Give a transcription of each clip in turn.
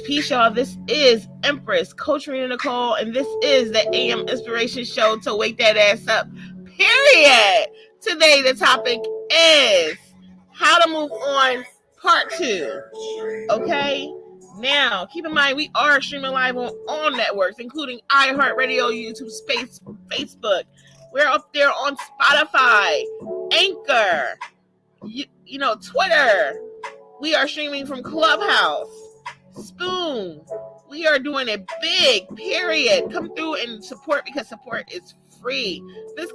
Peace, y'all. This is Empress, Coach Rena Nicole, and this is the AM Inspiration Show to wake that ass up, period. Today, the topic is how to move on, part 2. Okay? Now, keep in mind, we are streaming live on all networks, including iHeartRadio, YouTube, Space, Facebook. We're up there on Spotify, Anchor, Twitter. We are streaming from Clubhouse, Spoon. We are doing it big, period. Come through and support, because support is free. This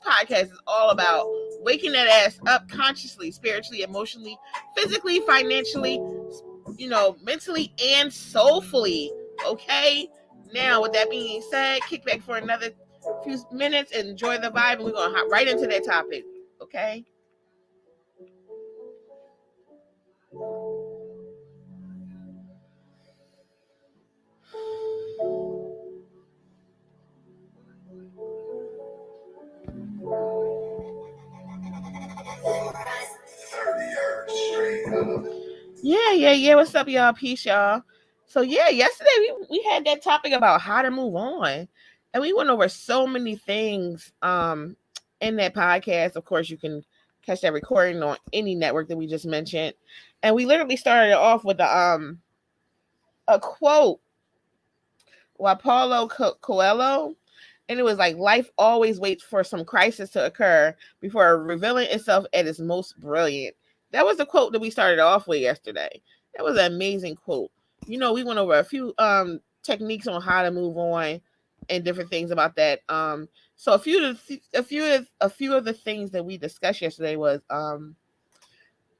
podcast is all about waking that ass up consciously, spiritually, emotionally, physically, financially, mentally, and soulfully. Okay? Now, with that being said, kick back for another few minutes and enjoy the vibe, and we're going to hop right into that topic. Okay? Yeah. What's up, y'all? Peace, y'all. So yesterday we had that topic about how to move on, and we went over so many things in that podcast. Of course, you can catch that recording on any network that we just mentioned, and we literally started off with a quote by Paulo Coelho, and it was like, life always waits for some crisis to occur before revealing itself at its most brilliant. That was the quote that we started off with yesterday. That was an amazing quote. We went over a few techniques on how to move on and different things about that. So a few of the things that we discussed yesterday was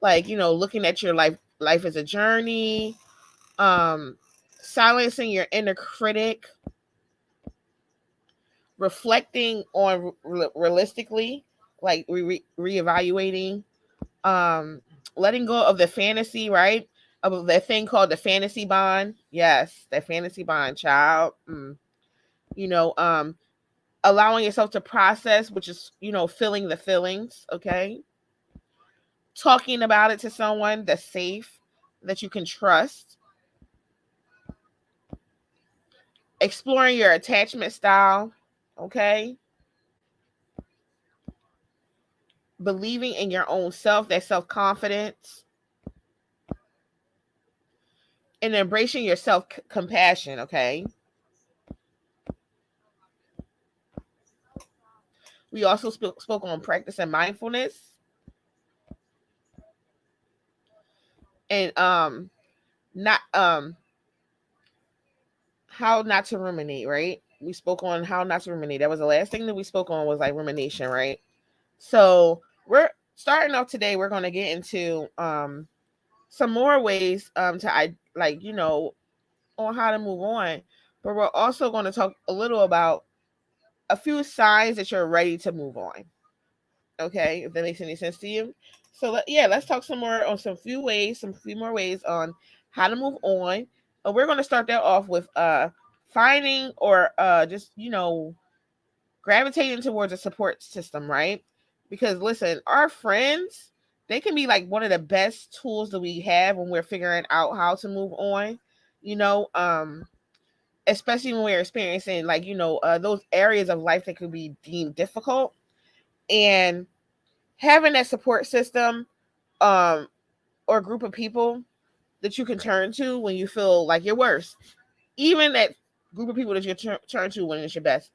looking at your life as a journey, silencing your inner critic, reflecting on realistically, like reevaluating, letting go of the fantasy, right? Of that thing called the fantasy bond. Yes, that fantasy bond, child. Allowing yourself to process, which is, feeling the feelings, okay? Talking about it to someone that's safe, that you can trust. Exploring your attachment style, okay? Believing in your own self, that self-confidence. And embracing your self-compassion, okay? We also spoke on practicing mindfulness. And how not to ruminate, right? We spoke on how not to ruminate. That was the last thing that we spoke on, was like rumination, right? So we're starting off today. We're going to get into some more ways to on how to move on, but we're also going to talk a little about a few signs that you're ready to move on. Okay, if that makes any sense to you. So let's talk some more on some few more ways on how to move on. And we're going to start that off with finding or just gravitating towards a support system, right? Because listen, our friends, they can be like one of the best tools that we have when we're figuring out how to move on. Especially when we're experiencing those areas of life that could be deemed difficult, and having that support system or group of people that you can turn to when you feel like your worst. Even that group of people that you turn to when it's your best.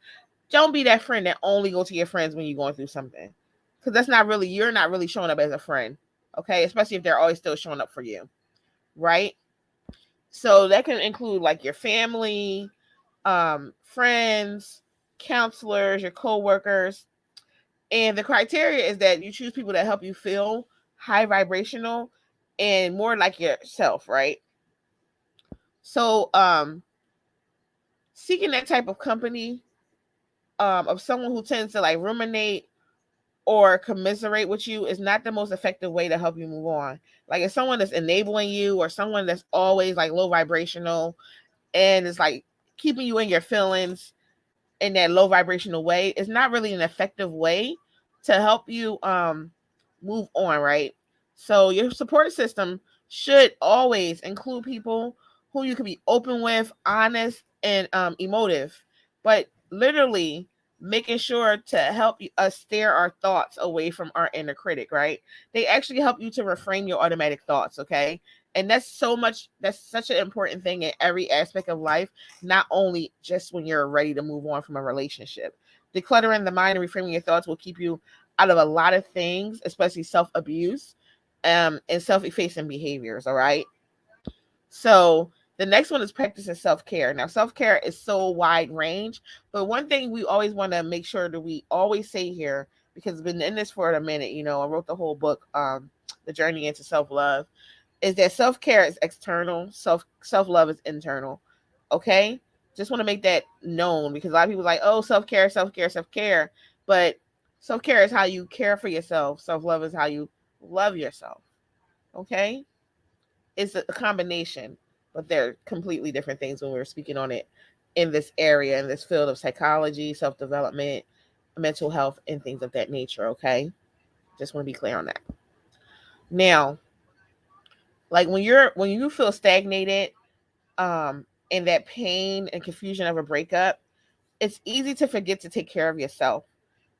Don't be that friend that only go to your friends when you're going through something, because you're not really showing up as a friend, okay? Especially if they're always still showing up for you, right? So that can include like your family, friends, counselors, your co-workers. And the criteria is that you choose people that help you feel high vibrational and more like yourself, right? So seeking that type of company of someone who tends to like ruminate or commiserate with you is not the most effective way to help you move on. Like if someone that's enabling you or someone that's always like low vibrational and is like keeping you in your feelings in that low vibrational way, it's not really an effective way to help you move on, right? So your support system should always include people who you can be open with, honest, and emotive. But literally making sure to help us steer our thoughts away from our inner critic, right? They actually help you to reframe your automatic thoughts, okay? And that's such an important thing in every aspect of life, not only just when you're ready to move on from a relationship. Decluttering the mind and reframing your thoughts will keep you out of a lot of things, especially self-abuse and self-effacing behaviors, all right? So the next one is practicing self-care. Now, self-care is so wide range, but one thing we always want to make sure that we always say here, because I've been in this for a minute, I wrote the whole book, The Journey into Self-Love, is that self-care is external, self-love is internal. Okay? Just want to make that known because a lot of people are like, oh, self-care, self-care, self-care. But self-care is how you care for yourself. Self-love is how you love yourself. Okay? It's a combination, but they're completely different things when we're speaking on it in this area, in this field of psychology, self-development, mental health, and things of that nature. Okay? Just want to be clear on that. Now, like when you feel stagnated, and that pain and confusion of a breakup, it's easy to forget to take care of yourself.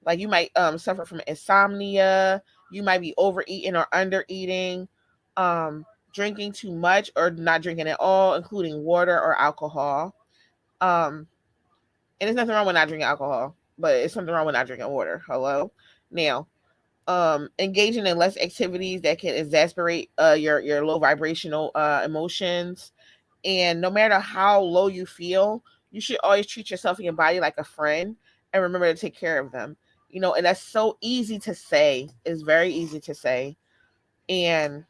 Like you might suffer from insomnia, you might be overeating or undereating, drinking too much or not drinking at all, including water or alcohol. Um, and there's nothing wrong with not drinking alcohol, but it's something wrong with not drinking water. Hello. Now, engaging in less activities that can exasperate your low vibrational emotions. And no matter how low you feel, you should always treat yourself and your body like a friend and remember to take care of them. And that's so easy to say. It's very easy to say. And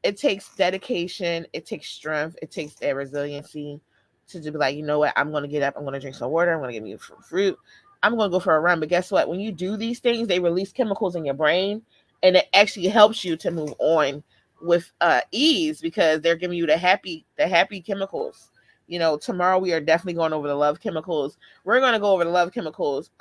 it takes dedication, it takes strength, it takes that resiliency to just be like, you know what, I'm going to get up, I'm going to drink some water, I'm going to get me some fruit, I'm going to go for a run. But guess what? When you do these things, they release chemicals in your brain and it actually helps you to move on with ease because they're giving you the happy chemicals. Tomorrow we are definitely going over the love chemicals. We're going to go over the love chemicals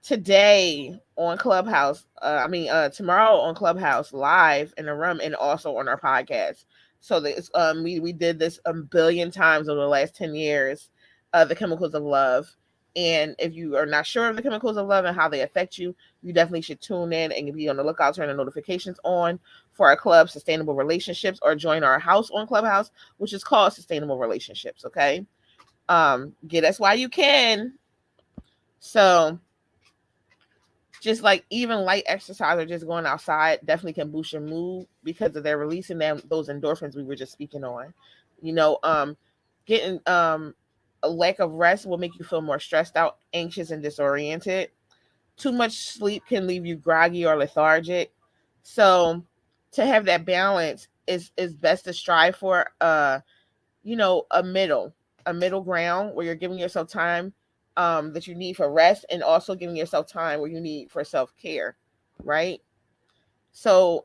today on Clubhouse. Tomorrow on Clubhouse live in the room and also on our podcast. So this we did this a billion times over the last 10 years, the chemicals of love. And if you are not sure of the chemicals of love and how they affect you, you definitely should tune in and be on the lookout, turn the notifications on for our club, Sustainable Relationships, or join our house on Clubhouse, which is called Sustainable Relationships. Okay. Get us while you can. So just like even light exercise or just going outside definitely can boost your mood because of they're releasing those endorphins we were just speaking on. Getting a lack of rest will make you feel more stressed out, anxious, and disoriented. Too much sleep can leave you groggy or lethargic. So to have that balance is best to strive for a middle ground where you're giving yourself time that you need for rest and also giving yourself time where you need for self-care, right? So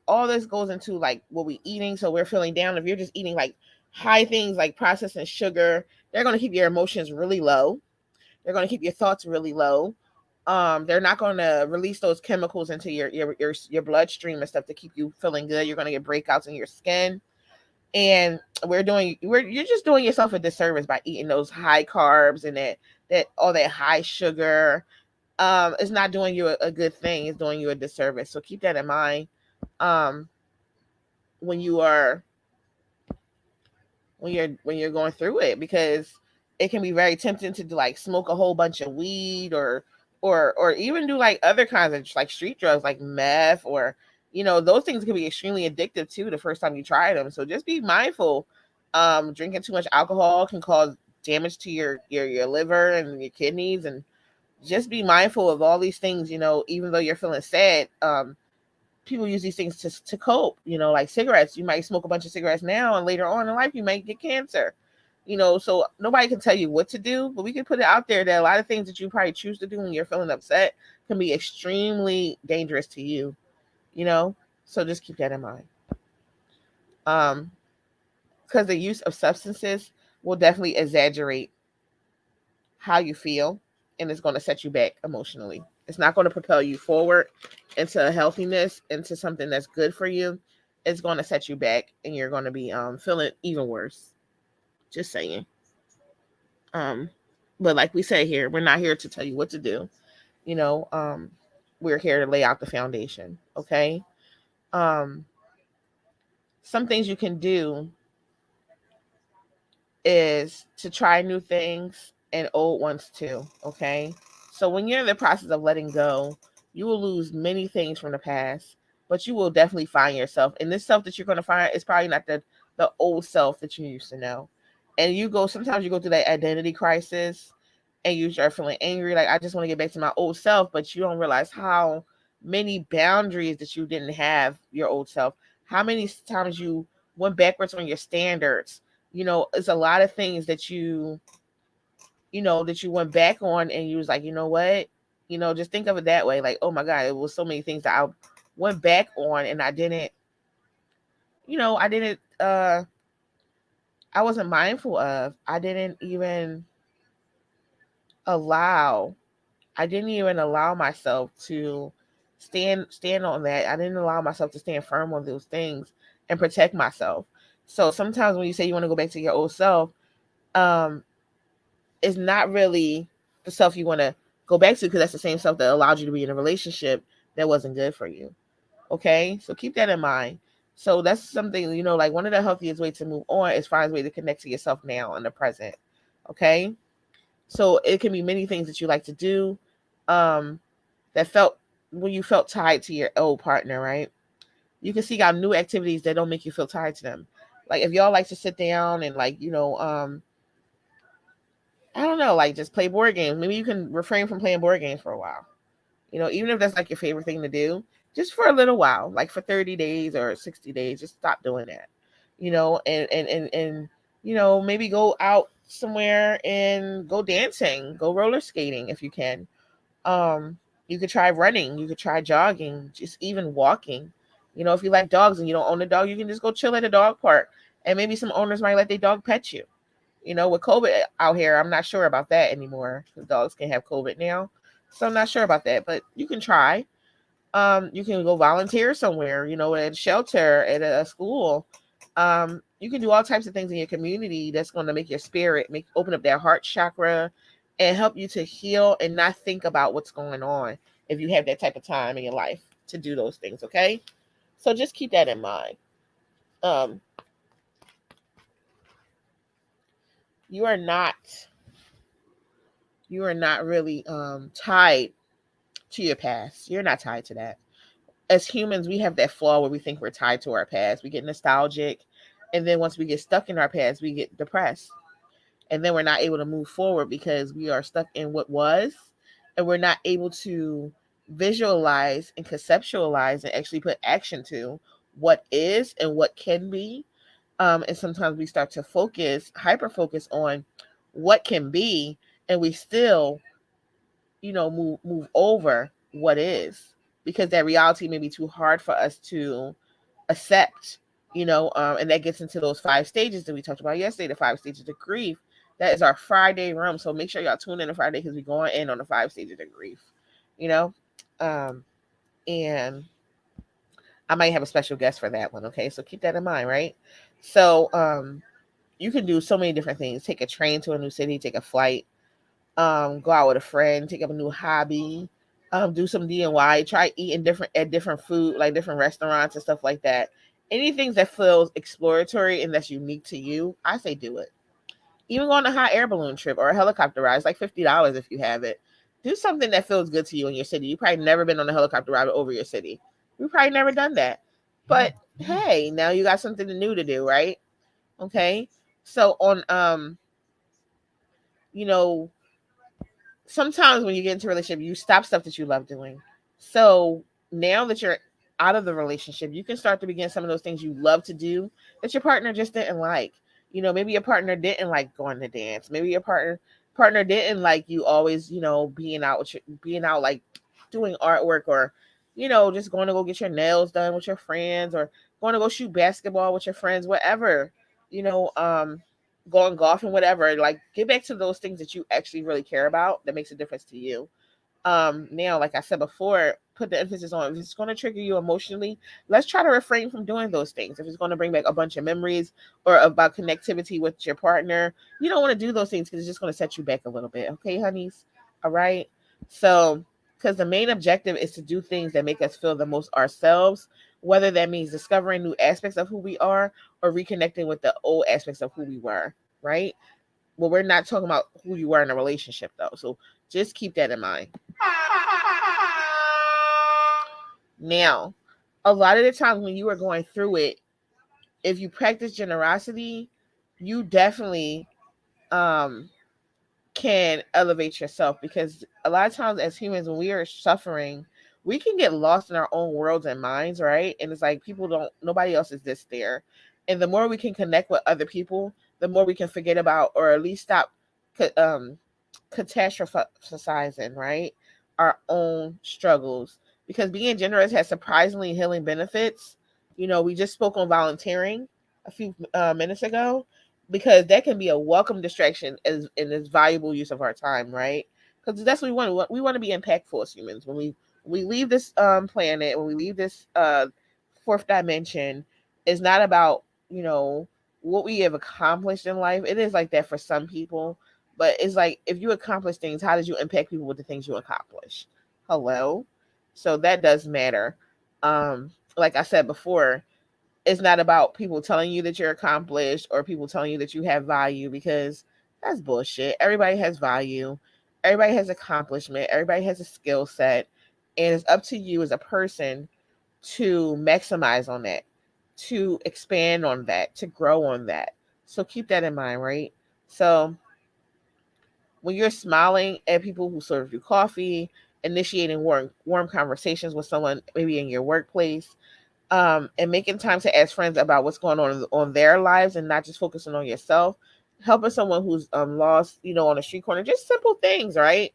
all this goes into like what we're eating. So we're feeling down. If you're just eating like high things like processed and sugar, they're going to keep your emotions really low. They're going to keep your thoughts really low. They're not going to release those chemicals into your bloodstream and stuff to keep you feeling good. You're going to get breakouts in your skin. And you're just doing yourself a disservice by eating those high carbs and that all that high sugar. It's not doing you a good thing. It's doing you a disservice. So keep that in mind when you're going through it, because it can be very tempting to do, like smoke a whole bunch of weed or even do like other kinds of like street drugs like meth or those things can be extremely addictive too the first time you try them. So just be mindful. Drinking too much alcohol can cause damage to your liver and your kidneys, and just be mindful of all these things. Even though you're feeling sad, people use these things to cope. Like cigarettes, you might smoke a bunch of cigarettes now and later on in life you might get cancer. So nobody can tell you what to do, but we can put it out there that a lot of things that you probably choose to do when you're feeling upset can be extremely dangerous to you, you know? So just keep that in mind. Um, because the use of substances will definitely exaggerate how you feel, and it's going to set you back emotionally. It's not going to propel you forward into healthiness, into something that's good for you. It's going to set you back, and you're going to be feeling even worse. Just saying. Um, but like we say here, we're not here to tell you what to do. You know, um, we're here to lay out the foundation. Okay. Um, some things you can do is to try new things and old ones too. Okay. So when you're in the process of letting go, you will lose many things from the past, but you will definitely find yourself. And this self that you're going to find is probably not the old self that you used to know. And sometimes you go through that identity crisis and you start feeling angry. Like, I just want to get back to my old self, but you don't realize how many boundaries that you didn't have your old self, how many times you went backwards on your standards. It's a lot of things that that you went back on, and you was like, you know what? Just think of it that way. Like, oh my God, it was so many things that I went back on, and I wasn't mindful of. Allow I didn't even allow myself to stand on that. I didn't allow myself to stand firm on those things and protect myself. So sometimes when you say you want to go back to your old self, um, it's not really the self you want to go back to, because that's the same self that allowed you to be in a relationship that wasn't good for you. Okay, so keep that in mind. So that's something, like, one of the healthiest ways to move on is find a way to connect to yourself now in the present. Okay, so it can be many things that you like to do, um, that felt when you felt tied to your old partner, right? You can seek out new activities that don't make you feel tied to them. Like, if y'all like to sit down and, like, I don't know, like, just play board games. Maybe you can refrain from playing board games for a while. Even if that's like your favorite thing to do, just for a little while, like for 30 days or 60 days, just stop doing that. And maybe go out somewhere and go dancing, go roller skating if you can. You could try running, you could try jogging, just even walking. If you like dogs and you don't own a dog, you can just go chill at a dog park. And maybe some owners might let their dog pet you. With COVID out here, I'm not sure about that anymore, because dogs can have COVID now. So I'm not sure about that, but you can try. You can go volunteer somewhere, at a shelter, at a school. You can do all types of things in your community that's going to make your spirit, open up that heart chakra, and help you to heal and not think about what's going on, if you have that type of time in your life to do those things. Okay, so just keep that in mind. Um, you are not really tied to your past. You're not tied to that. As humans, we have that flaw where we think we're tied to our past. We get nostalgic, and then once we get stuck in our past, we get depressed, and then we're not able to move forward because we are stuck in what was, and we're not able to visualize and conceptualize and actually put action to what is and what can be. And sometimes we start to hyper focus on what can be, and we still move over what is, because that reality may be too hard for us to accept. And that gets into those 5 stages that we talked about yesterday, the 5 stages of grief. That is our Friday room, so make sure y'all tune in on Friday, because we're going in on the 5 stages of grief. you know um and I might have a special guest for that one. Okay, so keep that in mind, right? So you can do so many different things. Take a train to a new city, take a flight, go out with a friend, take up a new hobby, do some DIY, try eating different food, like different restaurants and stuff like that. Anything that feels exploratory and that's unique to you, I say do it. Even go on a hot air balloon trip or a helicopter ride, it's like $50 if you have it. Do something that feels good to you in your city. You probably never been on a helicopter ride over your city. You probably never done that. But hey, now you got something new to do, right? Okay. So on you know, sometimes when you get into a relationship, you stop stuff that you love doing. So now that you're out of the relationship, you can start to begin some of those things you love to do that your partner just didn't like. Maybe your partner didn't like going to dance. Maybe your partner didn't like you always, being out like doing artwork, or just going to go get your nails done with your friends, or going to go shoot basketball with your friends, whatever. You know, going golfing, whatever. Like, get back to those things that you actually really care about that makes a difference to you. Now, like I said before, put the emphasis on, if it's going to trigger you emotionally, let's try to refrain from doing those things. If it's going to bring back a bunch of memories or about connectivity with your partner, you don't want to do those things, because it's just going to set you back a little bit. Okay, honeys? All right. So, because the main objective is to do things that make us feel the most ourselves, whether that means discovering new aspects of who we are or reconnecting with the old aspects of who we were, right? Well, we're not talking about who you were in a relationship, though. So just keep that in mind. Now, a lot of the times when you are going through it, if you practice generosity, you definitely um, can elevate yourself, because a lot of times as humans, when we are suffering, we can get lost in our own worlds and minds, right? And it's like nobody else is this there. And the more we can connect with other people, the more we can forget about, or at least stop um, catastrophizing, right? Our own struggles. Because being generous has surprisingly healing benefits. We just spoke on volunteering a few minutes ago, because that can be a welcome distraction as valuable use of our time, right? Because that's what we want. We want to be impactful as humans. When we leave this planet, when we leave this fourth dimension, it's not about what we have accomplished in life. It is like that for some people, but it's like, if you accomplish things, how did you impact people with the things you accomplish? Hello, so that does matter. Like I said before, it's not about people telling you that you're accomplished or people telling you that you have value, because that's bullshit. Everybody has value. Everybody has accomplishment. Everybody has a skill set. And it's up to you as a person to maximize on that, to expand on that, to grow on that. So keep that in mind, right? So when you're smiling at people who serve you coffee, initiating warm conversations with someone maybe in your workplace, and making time to ask friends about what's going on their lives, and not just focusing on yourself, helping someone who's lost, on a street corner, just simple things, right?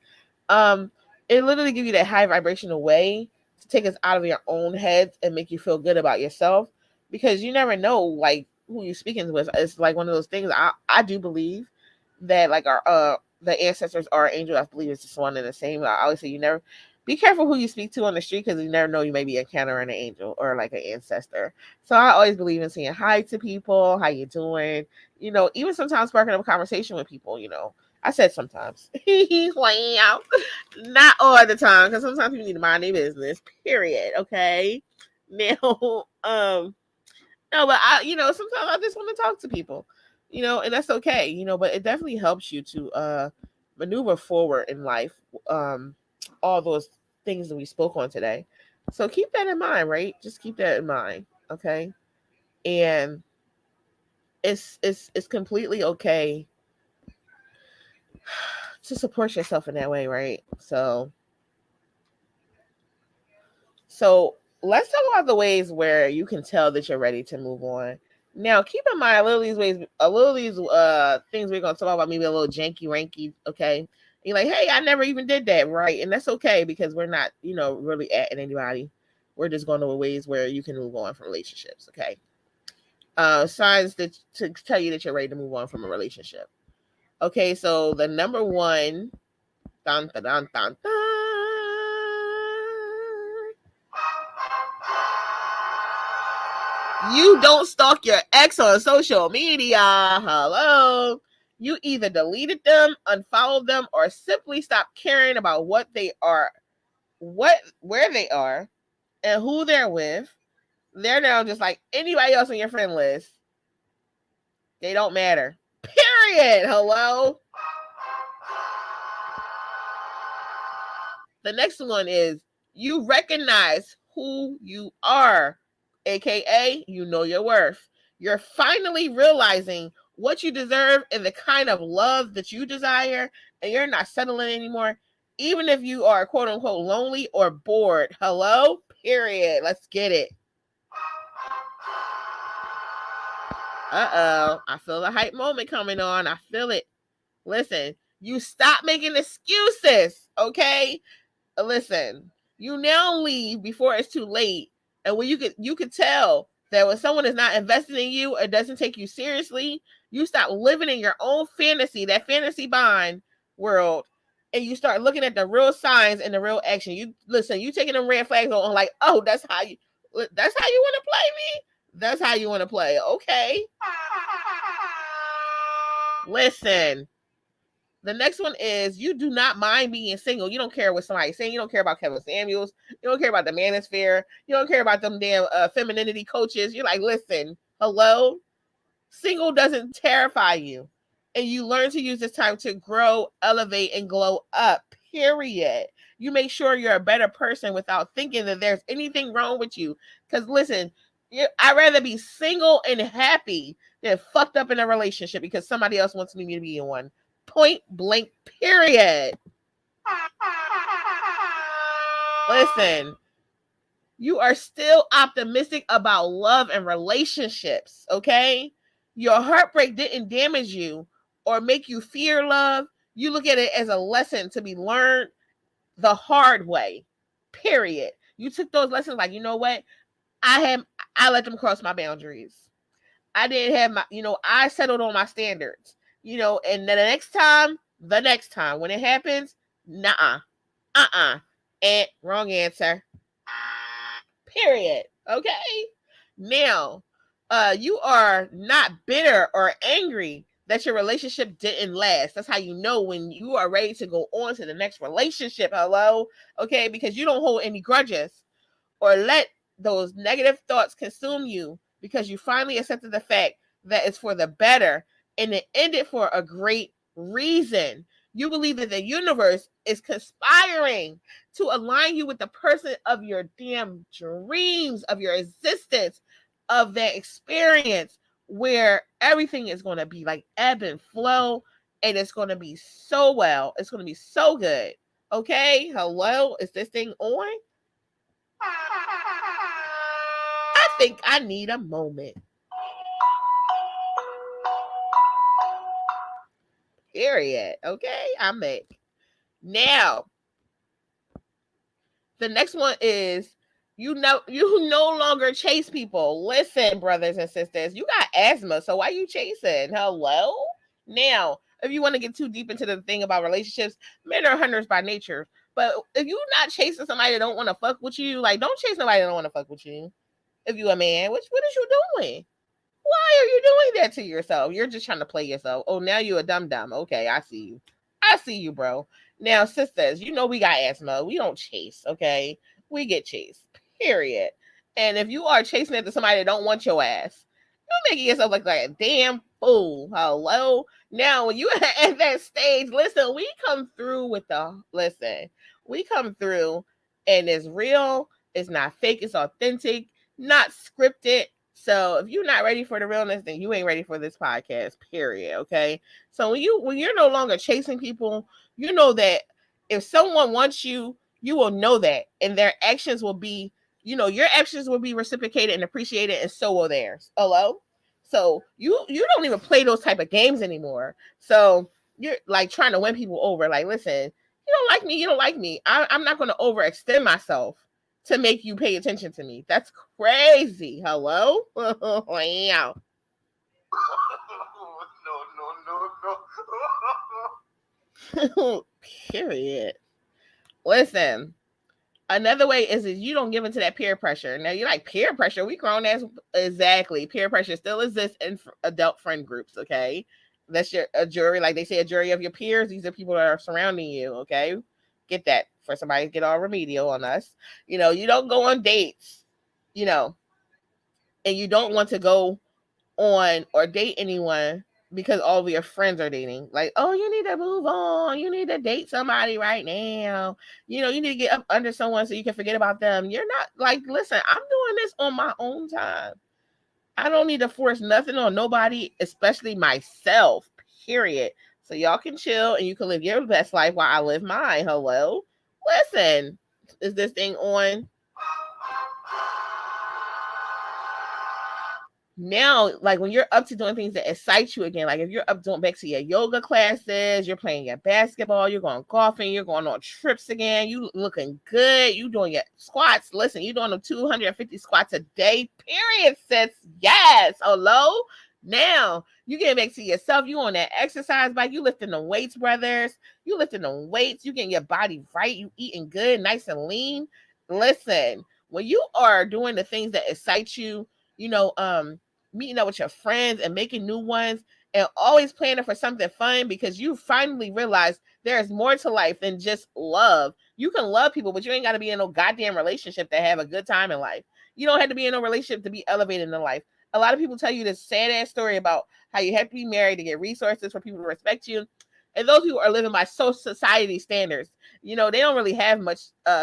Um, it literally give you that high vibrational way to take us out of your own heads and make you feel good about yourself, because you never know, like, who you're speaking with. It's like one of those things. I do believe that, like, our the ancestors are angels. I believe it's just one and the same. I always say, you never be careful who you speak to on the street, because you never know, you may be encountering an angel or like an ancestor. So I always believe in saying hi to people, how you doing, even sometimes sparking up a conversation with people. I said sometimes. Wow. Not all the time, because sometimes people need to mind their business, period. Okay. Now, no, but sometimes I just want to talk to people, and that's okay, but it definitely helps you to maneuver forward in life. All those things that we spoke on today. So keep that in mind, right? Just keep that in mind, okay? And it's completely okay to support yourself in that way, right? So let's talk about the ways where you can tell that you're ready to move on. Now, keep in mind, a little of these things we're gonna talk about, maybe a little janky ranky, okay? You're like, hey, I never even did that, right? And that's okay, because we're not, really at anybody. We're just going to ways where you can move on from relationships, okay? Signs that to tell you that you're ready to move on from a relationship. Okay, so the number one, dun, dun, dun, dun, dun, you don't stalk your ex on social media. Hello. You either deleted them, unfollowed them, or simply stop caring about where they are, and who they're with. They're now just like anybody else on your friend list. They don't matter. Period. Hello. The next one is, you recognize who you are, aka you know your worth. You're finally realizing what you deserve and the kind of love that you desire, and you're not settling anymore, even if you are quote unquote lonely or bored. Hello? Period. Let's get it. I feel the hype moment coming on. I feel it. Listen, you stop making excuses, okay? Listen, you now leave before it's too late. And when you could tell that when someone is not invested in you or doesn't take you seriously, you stop living in your own fantasy, that fantasy bond world, and you start looking at the real signs and the real action. You listen, you taking them red flags on like, oh, that's how you want to play me? That's how you want to play. Okay. Listen, the next one is you do not mind being single. You don't care what somebody's saying. You don't care about Kevin Samuels. You don't care about the manosphere. You don't care about them damn femininity coaches. You're like, listen, hello? Single doesn't terrify you. And you learn to use this time to grow, elevate, and glow up, period. You make sure you're a better person without thinking that there's anything wrong with you. Because listen, I'd rather be single and happy than fucked up in a relationship because somebody else wants me to be in one. Point blank, period. Listen, you are still optimistic about love and relationships, okay? Your heartbreak didn't damage you or make you fear love. You look at it as a lesson to be learned the hard way, period. You took those lessons like, you know what? I let them cross my boundaries. I didn't have my, I settled on my standards, and then the next time when it happens, nah, and wrong answer. Period. Okay. Now, you are not bitter or angry that your relationship didn't last. That's how you know when you are ready to go on to the next relationship. Hello. Okay. Because you don't hold any grudges or let those negative thoughts consume you because you finally accepted the fact that it's for the better and it ended for a great reason. You believe that the universe is conspiring to align you with the person of your damn dreams, of your existence, of that experience where everything is going to be like ebb and flow and it's going to be so well. It's going to be so good. Okay. Hello. Is this thing on? I think I need a moment. Period. Okay, I'm back. Now, the next one is you no longer chase people. Listen, brothers and sisters, you got asthma, so why you chasing? Hello? Now, if you want to get too deep into the thing about relationships, men are hunters by nature. But if you're not chasing somebody that don't want to fuck with you, like don't chase nobody that don't want to fuck with you. If you a man, what is you doing? Why are you doing that to yourself? You're just trying to play yourself. Oh, now you're a dum-dum. Okay, I see you. I see you, bro. Now, sisters, we got asthma. We don't chase, okay? We get chased, period. And if you are chasing after somebody that don't want your ass, you're making yourself look like a damn fool. Hello? Now, when you at that stage, listen, we come through and it's real. It's not fake. It's authentic, not scripted. So if you're not ready for the realness, then you ain't ready for this podcast, period. Okay. So when you're no longer chasing people, you know that if someone wants you, you will know that. And their actions will be, your actions will be reciprocated and appreciated, and so will theirs. Hello? So you don't even play those type of games anymore. So you're like trying to win people over. Like, listen, you don't like me, you don't like me. I'm not gonna overextend myself to make you pay attention to me. That's crazy. Hello? Yeah. No. Period. Listen, another way is you don't give into that peer pressure. Now you're like, peer pressure? We grown as exactly. Peer pressure still exists in adult friend groups, okay? That's a jury, like they say, a jury of your peers. These are people that are surrounding you, okay? Get that for somebody to get all remedial on us. You don't go on dates, and you don't want to go on or date anyone because all of your friends are dating. Like, oh, you need to move on. You need to date somebody right now. You need to get up under someone so you can forget about them. You're not like, listen, I'm doing this on my own time. I don't need to force nothing on nobody, especially myself, period. So y'all can chill and you can live your best life while I live mine. Hello? Listen, is this thing on? Now, like when you're up to doing things that excite you again, like if you're up doing back to your yoga classes, you're playing your basketball, you're going golfing, you're going on trips again, you looking good, you doing your squats. Listen, you doing them 250 squats a day, period, sis. Yes. Hello. Now you getting back to yourself. You on that exercise bike. You lifting the weights, brothers. You lifting the weights. You getting your body right. You eating good, nice and lean. Listen, when you are doing the things that excite you, you know, meeting up with your friends and making new ones and always planning for something fun because you finally realize there's more to life than just love. You can love people, but you ain't got to be in no goddamn relationship to have a good time in life. You don't have to be in a relationship to be elevated in life. A lot of people tell you this sad ass story about how you have to be married to get resources for people to respect you. And those people are living by social society standards. You know, they don't really have much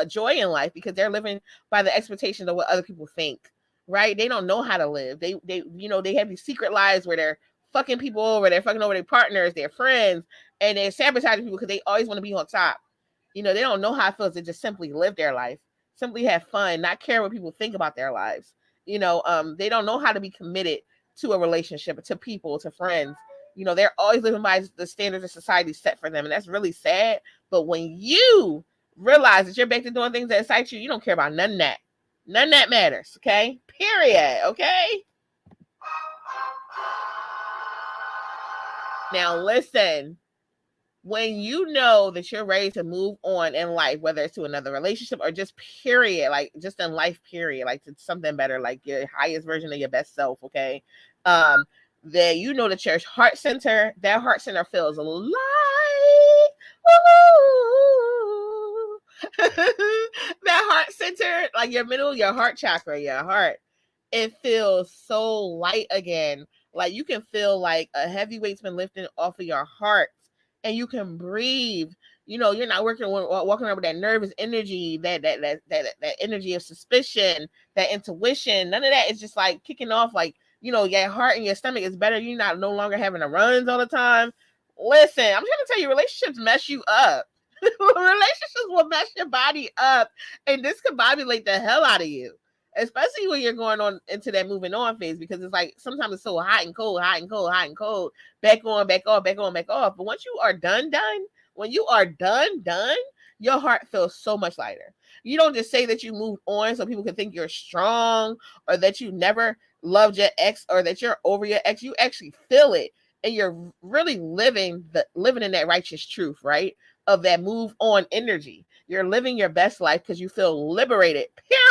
joy in life because they're living by the expectations of what other people think. Right? They don't know how to live. They they have these secret lives where they're fucking people over, they're fucking over their partners, their friends, and they're sabotaging people because they always want to be on top. You know, they don't know how it feels to just simply live their life, simply have fun, not care what people think about their lives. You know, they don't know how to be committed to a relationship, to people, to friends. You know, they're always living by the standards of society set for them, and that's really sad. But when you realize that you're back to doing things that excite you, you don't care about none of that. None of that matters, okay? Period, okay? Now, listen. When you know that you're ready to move on in life, whether it's to another relationship or just period, like just in life, period, like to something better, like your highest version of your best self, okay? That you know that your heart center, that heart center feels light. That heart center, like your middle, your heart chakra, your heart, it feels so light again. Like you can feel like a heavy weight's been lifted off of your heart and you can breathe. You know, you're not walking around with that nervous energy, that energy of suspicion, that intuition. None of that is just like kicking off. Like, you know, your heart and your stomach is better. You're not no longer having the runs all the time. Listen, I'm trying to tell you, relationships mess you up. Relationships will mess your body up and discombobulate the hell out of you. Especially when you're going on into that moving on phase, because it's like sometimes it's so hot and cold, hot and cold, hot and cold, back on, back off, back on, back off. But once you are done, when you are done, your heart feels so much lighter. You don't just say that you moved on so people can think you're strong or that you never loved your ex or that you're over your ex. You actually feel it and you're really living in that righteous truth, right? Of that move on energy. You're living your best life because you feel liberated.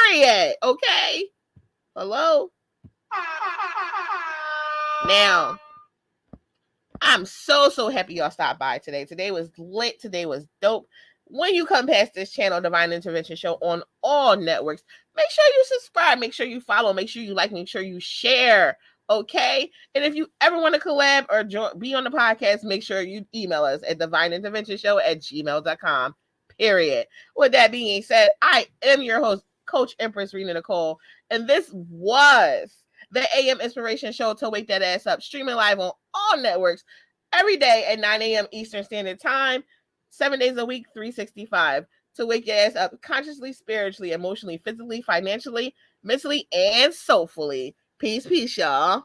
Period. Okay. Hello? Now, I'm so happy y'all stopped by today. Today was lit. Today was dope. When you come past this channel, Divine Intervention Show, on all networks, make sure you subscribe, make sure you follow, make sure you like, make sure you share. Okay. And if you ever want to collab or be on the podcast, make sure you email us at divineinterventionshow@gmail.com. Period. With that being said, I am your host, Coach Empress Rena Nicole, and this was the AM Inspiration Show to wake that ass up, streaming live on all networks every day at 9 a.m. Eastern Standard Time, 7 days a week, 365. To wake your ass up consciously, spiritually, emotionally, physically, financially, mentally, and soulfully. Peace, y'all.